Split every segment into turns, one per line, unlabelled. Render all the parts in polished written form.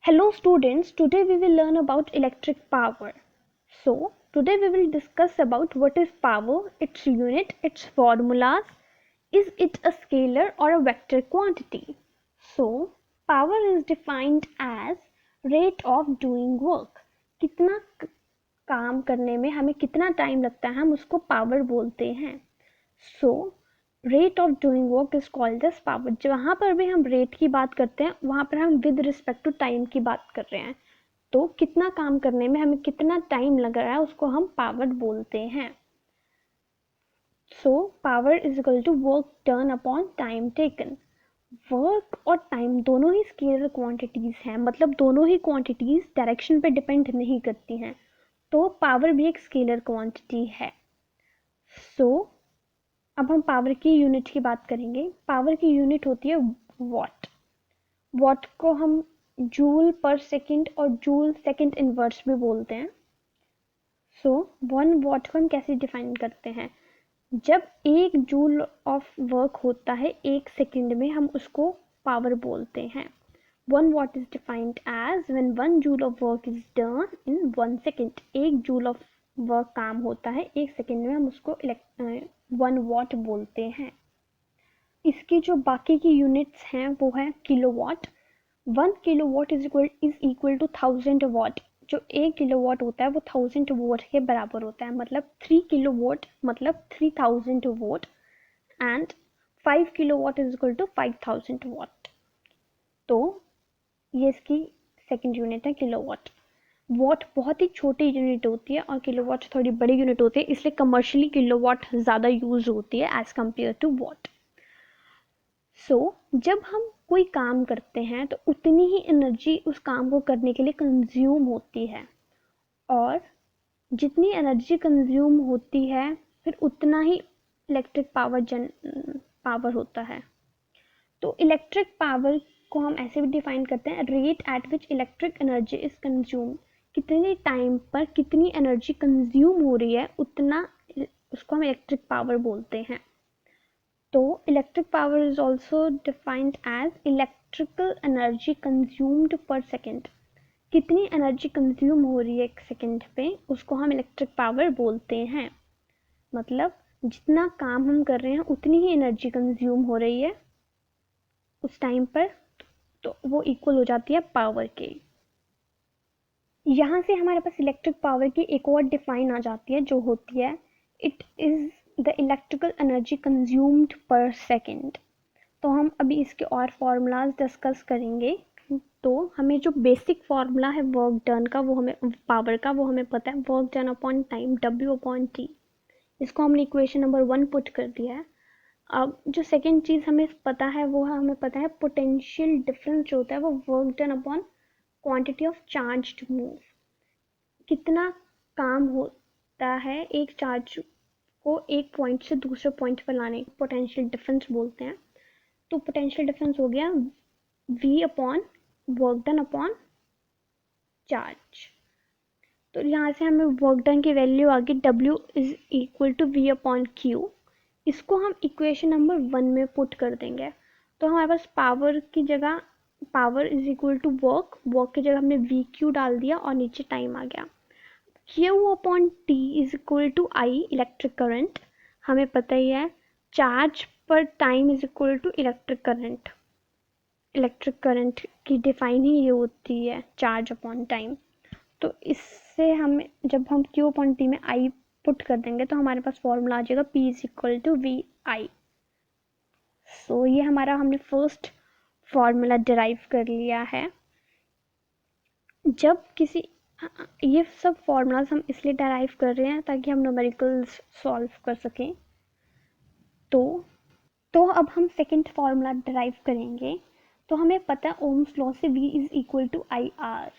Hello students, today we will learn about electric power. So, today we will discuss about what is power, its unit, its formulas, is it a scalar or a vector quantity? So, power is defined as rate of doing work. कितना काम करने में हमें कितना time लगता है हम उसको पावर बोलते हैं. So, rate of doing work is called as power. जहाँ पर भी हम रेट की बात करते हैं वहाँ पर हम विद रिस्पेक्ट टू टाइम की बात कर रहे हैं. तो कितना काम करने में हमें कितना टाइम लग रहा है उसको हम पावर बोलते हैं. So power is equal to work done upon time taken. Work और टाइम दोनों ही स्केलर क्वांटिटीज हैं, मतलब दोनों ही क्वांटिटीज डायरेक्शन पे डिपेंड नहीं करती हैं. तो पावर भी एक स्केलर क्वांटिटी है. सो अब हम पावर की यूनिट की बात करेंगे. पावर की यूनिट होती है वॉट. वॉट को हम जूल पर सेकंड और जूल सेकंड इनवर्स भी बोलते हैं. सो 1 वॉट को हम कैसे डिफाइन करते हैं? जब 1 जूल ऑफ वर्क होता है 1 सेकंड में हम उसको पावर बोलते हैं. 1 watt is defined as when 1 joule of work is done in 1 second. 1 joule of work काम होता है 1 सेकंड में, हम उसको 1 वॉट बोलते हैं. इसकी जो बाकी की यूनिट्स हैं वो है kilowatt. 1 kilowatt is equal to 1000 watt. जो 1 किलोवाट होता है वो 1000 वॉट के बराबर होता है, मतलब 3 किलोवाट मतलब 3000 watt. And 5 kilowatt is equal to 5000 watt. तो ये इसकी सेकंड यूनिट है किलोवाट. वॉट बहुत ही छोटी यूनिट होती है और किलोवाट थोड़ी बड़ी यूनिट होती है, इसलिए कमर्शियली किलोवाट ज़्यादा यूज होती है एज कम्पेयर टू वॉट. सो जब हम कोई काम करते हैं तो उतनी ही एनर्जी उस काम को करने के लिए कंज्यूम होती है, और जितनी एनर्जी कंज्यूम होती है फिर उतना ही इलेक्ट्रिक पावर होता है. तो इलेक्ट्रिक पावर को हम ऐसे भी डिफाइन करते हैं, rate at which electric energy is consume. कितने टाइम पर कितनी एनर्जी कंज्यूम हो रही है उतना उसको हम इलेक्ट्रिक पावर बोलते हैं. तो electric power is also defined as electrical energy consumed per second. कितनी एनर्जी कंज्यूम हो रही है 1 सेकेंड पे उसको हम इलेक्ट्रिक पावर बोलते हैं. मतलब जितना काम हम कर रहे हैं उतनी ही एनर्जी कंज्यूम हो रही है उस टाइम पर, तो वो इक्वल हो जाती है पावर के. यहाँ से हमारे पास इलेक्ट्रिक पावर की एक और डिफाइन आ जाती है जो होती है it is the electrical energy consumed per second. तो हम अभी इसके और फार्मूलाज डिस्कस करेंगे. तो हमें जो बेसिक फार्मूला है वर्क डन का वो हमें पावर का वो हमें पता है, work done upon time W upon T. इसको हमने इक्वेशन नंबर 1 पुट कर दिया है. अब जो सेकेंड चीज़ हमें पता है वो है, हमें पता है पोटेंशियल डिफरेंस जो होता है वो work done upon quantity of charge to move. कितना काम होता है एक चार्ज को एक पॉइंट से दूसरे पॉइंट पर लाने को पोटेंशियल डिफरेंस बोलते हैं. तो पोटेंशियल डिफरेंस हो गया V upon work done upon charge. तो यहाँ से हमें वर्क डन की वैल्यू आ गई W is equal to V upon Q. इसको हम इक्वेशन नंबर 1 में पुट कर देंगे. तो हमारे पास पावर की जगह power is equal to work की जगह हमने VQ डाल दिया और नीचे टाइम आ गया. Q upon T is equal to I electric current. हमें पता ही है charge per time is equal to electric current. Electric current की डिफाइन ही ये होती है चार्ज अपॉन टाइम. तो इससे हमें जब हम Q अपॉन T में I पुट कर देंगे तो हमारे पास फॉर्मूला आ जाएगा P is equal to VI. So ये हमारा हमने फर्स्ट फॉर्मूला डिराइव कर लिया है. जब किसी ये सब फॉर्मूलाज हम इसलिए डिराइव कर रहे हैं ताकि हम न्यूमेरिकल्स सॉल्व कर सकें. तो अब हम सेकंड फार्मूला डिराइव करेंगे. तो हमें पता है ओम्स लॉ से V is equal to IR,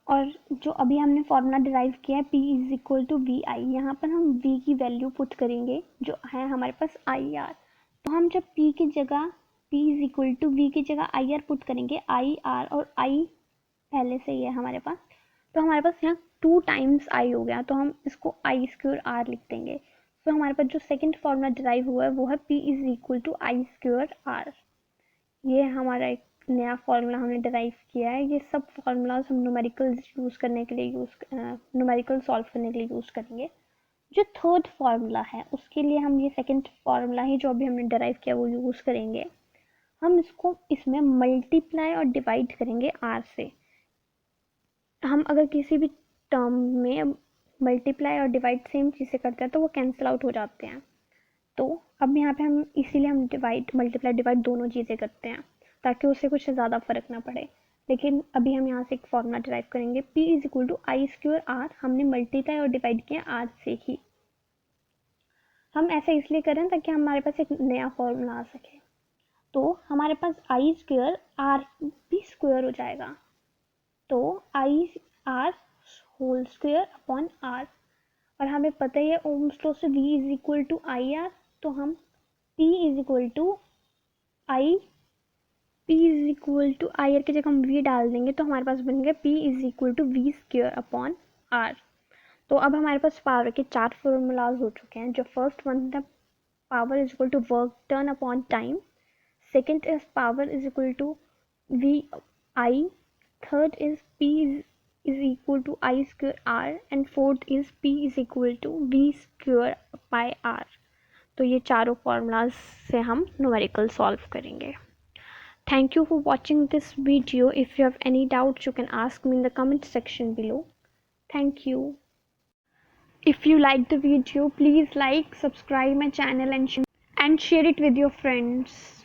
और जो अभी हमने फार्मूला डिराइव किया है P is equal to VI. यहाँ पर हम V की वैल्यू पुट करेंगे जो है हमारे पास IR. तो हम जब P की जगह P is equal to V की जगह IR पुट करेंगे, IR और I पहले से ही है हमारे पास, तो हमारे पास यहाँ 2 टाइम्स I हो गया. तो हम इसको I स्क्वायर R लिख देंगे. तो हमारे पास जो सेकंड फॉर्मूला डिराइव हुआ है वो है P is equal to I square R. ये हमारा एक नया फार्मूला हमने डिराइव किया है, ये सब फार्मूलाज हम न्यूमेरिकल्स यूज़ करने के लिए न्यूमेरिकल सॉल्व करने के लिए यूज़ करेंगे। जो थर्ड फार्मूला है उसके लिए हम ये सेकंड फार्मूला ही जो अभी हमने डिराइव किया वो यूज़ करेंगे। हम इसको इसमें मल्टीप्लाई और डिवाइड करेंगे आर से। हम अगर किसी भी टर्म में मल्टीप्लाई और डिवाइड सेम चीज़ से करते हैं तो वो कैंसिल आउट हो जाते हैं। तो अब यहाँ पे हम इसीलिए हम डिवाइड मल्टीप्लाई डिवाइड दोनों चीज़ें करते हैं ताकि उससे कुछ ज़्यादा फर्क ना पड़े। लेकिन अभी हम यहाँ से एक फॉर्मूला डिराइव करेंगे, P is equal to I square R. हमने मल्टीप्लाई और डिवाइड किया आर से ही। हम ऐसा इसलिए करें ताकि हमारे पास एक नया फॉर्मूला आ सके। तो हमारे पास आई स्क्वायर आर भी स्क्वायर हो जाएगा, तो I R whole square upon R. और हमें पता ही है ओम्स लॉ से V is equal to I R, तो हम P is equal to I R की जगह हम V डाल देंगे तो हमारे पास बन गया P is equal to V square upon R. तो अब हमारे पास पावर के 4 फॉर्मूलाज हो चुके हैं। जो फर्स्ट वन था power is equal to work done upon time, second is power is equal to V I, third is P is equal to I square R, and fourth is P is equal to V square by R। तो ये चारों formulas से हम numerical solve करेंगे। Thank you for watching this video. If you have any doubts, you can ask me in the comment section below. Thank you. If you like the video, please like, subscribe my channel and share it with your friends.